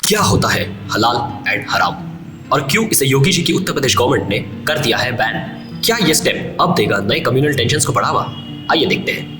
क्या होता है हलाल एंड हराम और क्यों इसे योगी जी की उत्तर प्रदेश गवर्नमेंट ने कर दिया है बैन? क्या ये स्टेप अब देगा नए कम्युनल टेंशन्स को बढ़ावा? आइए देखते हैं।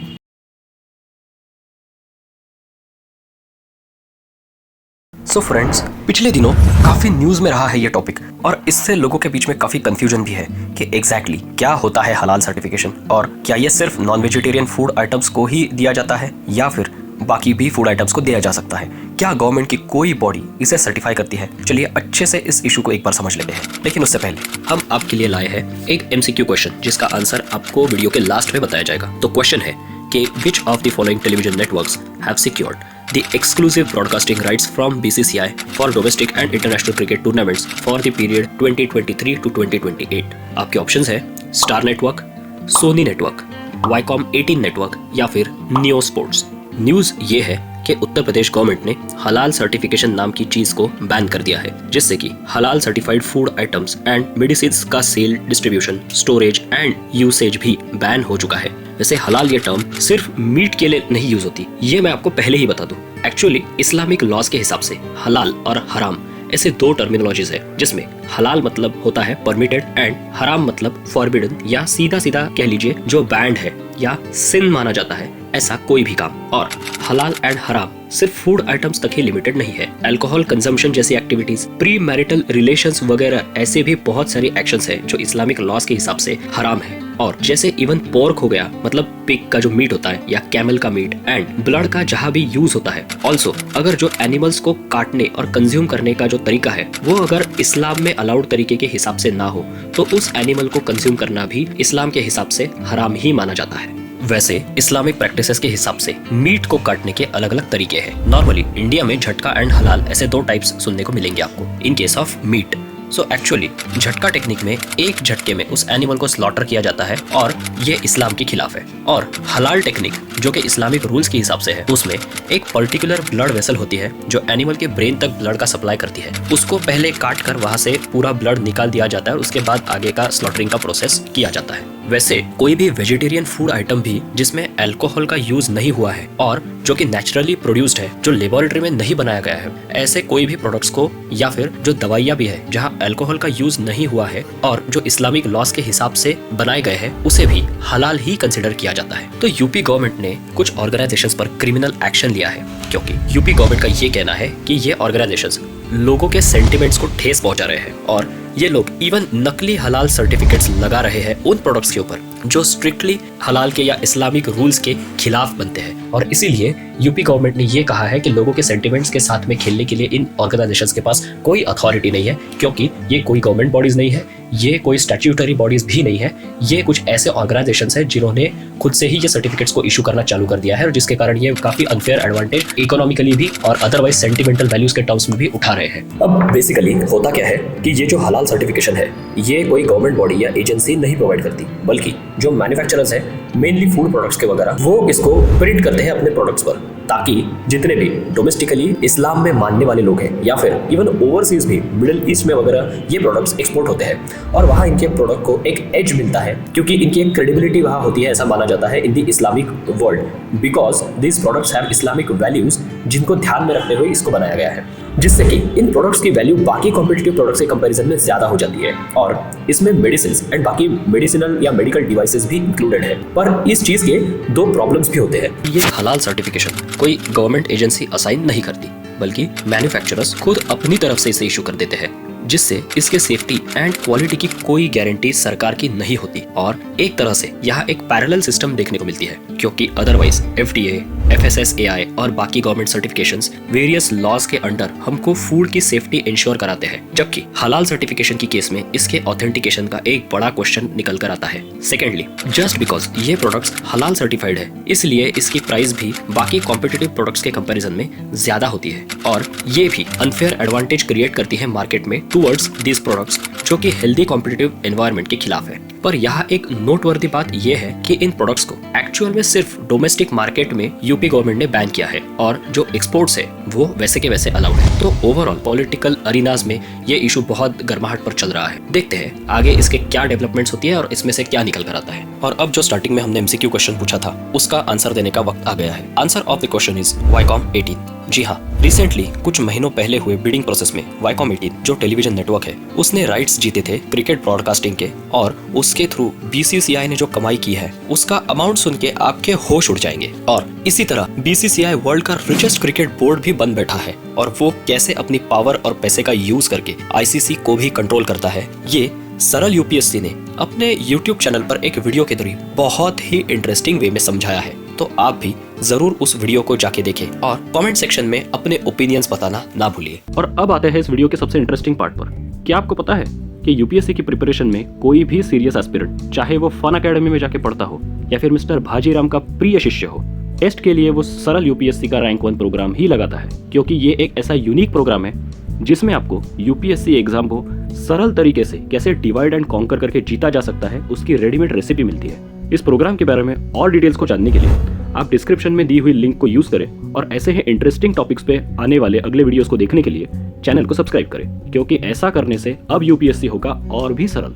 सो फ्रेंड्स, पिछले दिनों काफी न्यूज में रहा है ये टॉपिक और इससे लोगों के बीच में काफी कंफ्यूजन भी है कि एग्जैक्टली क्या होता है हलाल सर्टिफिकेशन और क्या ये सिर्फ नॉन वेजिटेरियन फूड आइटम्स को ही दिया जाता है या फिर बाकी भी फूड आइटम्स को दिया जा सकता है। क्या गवर्नमेंट की कोई बॉडी इसे सर्टिफाई करती है? चलिए अच्छे से इस इशू को एक बार समझ लेते हैं, लेकिन उससे पहले हम आपके लिए लाए हैं एक MCQ क्वेश्चन जिसका आंसर आपको वीडियो के लास्ट में बताया जाएगा। तो क्वेश्चन है कि which of the following television networks have secured the exclusive broadcasting rights from BCCI for domestic and international cricket tournaments for the period 2023 to 2028? आपके ऑप्शंस है star network, sony network, Viacom 18 network या फिर neo sports. News ये है कि Uttar Pradesh government ने हलाल certification नाम की चीज को बैन कर दिया है, जिससे कि हलाल certified food items and medicine का sale, distribution, storage and usage भी बैन हो चुका है। वैसे हलाल ये टर्म सिर्फ मीट के लिए नहीं यूज होती, ये मैं आपको पहले ही बता दूं। एक्चुअली इस्लामिक लॉज के हिसाब से हलाल और हराम ऐसे दो टर्मिनोलॉजीज है, जिसमें हलाल मतलब होता है परमिटेड एंड हराम मतलब फॉरबिडन या सीधा सीधा कह लीजिए जो बैंड है या सिन माना जाता है ऐसा कोई भी काम। और हलाल एंड हराम सिर्फ फूड आइटम्स तक ही लिमिटेड नहीं है। अल्कोहल कंजम्पशन जैसी एक्टिविटीज, प्री मैरिटल रिलेशंस वगैरह ऐसे भी बहुत सारी एक्शंस है जो इस्लामिक लॉज के हिसाब से हराम है। और जैसे इवन पोर्क हो गया, मतलब पिग का जो मीट होता है या कैमल का मीट, एंड ब्लड का जहाँ भी यूज होता है। ऑल्सो अगर जो एनिमल्स को काटने और कंज्यूम करने का जो तरीका है वो अगर इस्लाम में अलाउड तरीके के हिसाब से ना हो तो उस एनिमल को कंज्यूम करना भी इस्लाम के हिसाब से हराम ही माना जाता है। वैसे इस्लामिक प्रैक्टिसेस के हिसाब से मीट को काटने के अलग अलग तरीके हैं। नॉर्मली इंडिया में झटका एंड हलाल ऐसे दो टाइप्स सुनने को मिलेंगे आपको in case of meat. So actually झटका टेक्निक में एक झटके में उस एनिमल को स्लॉटर किया जाता है और ये इस्लाम के खिलाफ है। और हलाल टेक्निक जो कि इस्लामिक रूल्स के हिसाब से है, उसमें एक पर्टिकुलर ब्लड वेसल होती है जो एनिमल के ब्रेन तक ब्लड का सप्लाई करती है। उसको पहले काट कर वहां से पूरा ब्लड निकाल दिया जाता है, उसके बाद आगे का स्लॉटरिंग का प्रोसेस किया जाता है। वैसे कोई भी वेजिटेरियन फूड आइटम भी जिसमें अल्कोहल का यूज नहीं हुआ है और जो कि नेचुरली प्रोड्यूस्ड है, जो लेबोरेटरी में नहीं बनाया गया है, ऐसे कोई भी प्रोडक्ट्स को या फिर जो दवाइयाँ भी है जहाँ अल्कोहल का यूज नहीं हुआ है और जो इस्लामिक लॉज के हिसाब से बनाए गए हैं, उसे भी हलाल ही कंसिडर किया जाता है। तो यूपी गवर्नमेंट ने कुछ ऑर्गेनाइजेशंस पर क्रिमिनल एक्शन लिया है, क्योंकि यूपी गवर्नमेंट का ये कहना है कि ये ऑर्गेनाइजेशंस लोगों के सेंटिमेंट्स को ठेस पहुंचा रहे हैं और ये लोग इवन नकली हलाल सर्टिफिकेट्स लगा रहे हैं उन प्रोडक्ट्स के ऊपर जो स्ट्रिक्टली हलाल के या इस्लामिक रूल्स के खिलाफ बनते हैं। और इसीलिए यूपी गवर्नमेंट ने ये कहा है कि लोगों के सेंटिमेंट्स के साथ में खेलने के लिए इन ऑर्गेनाइजेशंस के पास कोई अथॉरिटी नहीं है, क्योंकि ये कोई गवर्नमेंट बॉडीज नहीं है, ये कोई स्टैट्यूटरी बॉडीज भी नहीं है। ये कुछ ऐसे ऑर्गेनाइजेशंस हैं जिन्होंने खुद से ही ये सर्टिफिकेट्स को इशू करना चालू कर दिया है और जिसके कारण ये काफी अनफेयर एडवांटेज इकोनॉमिकली भी और अदरवाइज सेंटिमेंटल वैल्यूज के टर्म्स में भी उठा रहे हैं। अब बेसिकली होता क्या है कि ये जो हलाल सर्टिफिकेशन है ये कोई गवर्नमेंट बॉडी या एजेंसी नहीं प्रोवाइड करती, बल्कि जो मैन्युफैक्चरर्स है मेनली फूड प्रोडक्ट्स के वगैरह, वो इसको प्रिंट करते हैं अपने प्रोडक्ट्स पर, ताकि जितने भी डोमेस्टिकली इस्लाम में मानने वाले लोग हैं या फिर इवन ओवरसीज भी मिडिल ईस्ट में वगैरह ये प्रोडक्ट्स एक्सपोर्ट होते हैं और वहाँ इनके प्रोडक्ट को एक एज मिलता है, क्योंकि इनकी एक क्रेडिबिलिटी वहाँ होती है, ऐसा माना जाता है in the Islamic world, because this products have Islamic values जिनको ध्यान में रखते हुए इसको बनाया गया है, जिससे कि इन प्रोडक्ट्स की वैल्यू बाकी कॉम्पिटिटिव प्रोडक्ट्स के कंपैरिजन में ज्यादा हो जाती है। और इसमें मेडिसिन एंड बाकी मेडिसिनल या मेडिकल डिवाइसेस भी इंक्लूडेड है। पर इस चीज के दो प्रॉब्लम्स भी होते हैं। ये हलाल सर्टिफिकेशन कोई गवर्नमेंट एजेंसी असाइन नहीं करती, बल्कि मैन्युफैक्चरर्स खुद अपनी तरफ से इसे इशू कर देते हैं, जिससे इसके सेफ्टी एंड क्वालिटी की कोई गारंटी सरकार की नहीं होती। और एक तरह से यहाँ एक पैरेलल सिस्टम देखने को मिलती है, क्योंकि अदरवाइज FDA, FSSAI और बाकी गवर्नमेंट सर्टिफिकेशंस वेरियस लॉज के अंडर हमको फूड की सेफ्टी इंश्योर कराते हैं, जबकि हलाल सर्टिफिकेशन की केस में इसके ऑथेंटिकेशन का एक बड़ा क्वेश्चन निकल कर आता है। सेकेंडली, जस्ट बिकॉज ये प्रोडक्ट्स हलाल सर्टिफाइड है, इसलिए इसकी प्राइस भी बाकी कॉम्पिटिटिव प्रोडक्ट्स के कंपैरिजन में ज्यादा होती है और ये भी अनफेयर एडवांटेज क्रिएट करती है मार्केट में टुवर्ड्स दीज प्रोडक्ट्स, जो कि हेल्दी कॉम्पिटिटिव एनवायरनमेंट के खिलाफ है। पर यहाँ एक नोटवर्दी बात यह है कि इन प्रोडक्ट्स को एक्चुअल में सिर्फ डोमेस्टिक मार्केट में यूपी गवर्नमेंट ने बैन किया है और जो एक्सपोर्ट्स है वो वैसे के वैसे अलाउड है। तो ओवरऑल पॉलिटिकल अरीनाज में ये इशू बहुत गर्माहट पर चल रहा है। देखते हैं आगे इसके क्या डेवलपमेंट्स होती है और इसमें से क्या निकल कर आता है। और अब जो स्टार्टिंग में हमने MCQ क्वेश्चन पूछा था उसका आंसर देने का वक्त आ गया है। Answer of the question is Viacom 18, जी हाँ, रिसेंटली कुछ महीनों पहले हुए बिडिंग प्रोसेस में वाईकॉम 18 जो टेलीविजन नेटवर्क है उसने राइट्स जीते थे क्रिकेट ब्रॉडकास्टिंग के, और उसके थ्रू बीसीसीआई ने जो कमाई की है उसका अमाउंट सुन के आपके होश उड़ जाएंगे। और इसी तरह बीसीसीआई वर्ल्ड का रिचेस्ट क्रिकेट बोर्ड भी बन बैठा है, और वो कैसे अपनी पावर और पैसे का यूज करके आईसीसी को भी कंट्रोल करता है, ये सरल यूपीएससी ने अपने यूट्यूब चैनल पर एक वीडियो के जरिए बहुत ही इंटरेस्टिंग वे में समझाया है। तो आप भी जरूर उस वीडियो को जाके देखें और कमेंट सेक्शन में अपने ओपिनियंस बताना ना भूलिए। और अब आते हैं इस वीडियो के सबसे इंटरेस्टिंग पार्ट पर। क्या आपको पता है कि यूपीएससी की प्रिपरेशन में कोई भी सीरियस एस्पिरेंट, चाहे वो फन अकेडमी में जाके पढ़ता हो या फिर मिस्टर भाजीराम का प्रिय शिष्य हो, टेस्ट के लिए वो सरल यूपीएससी का रैंक 1 प्रोग्राम ही लगाता है, क्योंकि ये एक ऐसा यूनिक प्रोग्राम है जिसमें आपको यूपीएससी एग्जाम को सरल तरीके से कैसे डिवाइड एंड कॉन्कर करके जीता जा सकता है उसकी रेडीमेड रेसिपी मिलती है। इस प्रोग्राम के बारे में और डिटेल्स को जानने के लिए आप डिस्क्रिप्शन में दी हुई लिंक को यूज करें, और ऐसे ही इंटरेस्टिंग टॉपिक्स पे आने वाले अगले वीडियोस को देखने के लिए चैनल को सब्सक्राइब करें, क्योंकि ऐसा करने से अब यूपीएससी होगा और भी सरल।